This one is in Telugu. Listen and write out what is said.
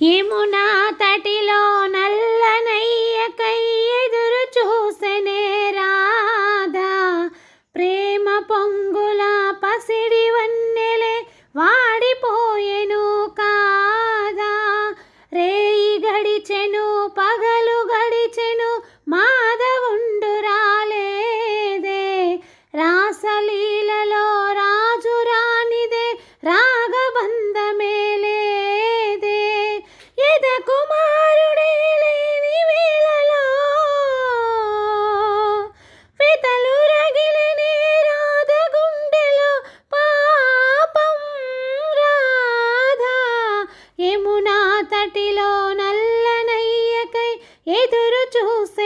యమునా తటిలో నల్లనయ్యకై ఎదురు చూసెనే రాధా. ప్రేమ పొంగుల పసిడి వన్నెలే వాడిపోయెను కాదా. రేయి గడిచెను పగలు గడిచెను మాధవుండు రాలేదే. రాసలీలలో రాజు రానిదే రాగబంధమే లేదే. ఎద కుమారుడే లేని వేళలో వెతలు రగిలినే రాధ గుండెలో పాపం రాధా. యమునా తటిలో నల్లనయ్యకై ఎదురు చూసే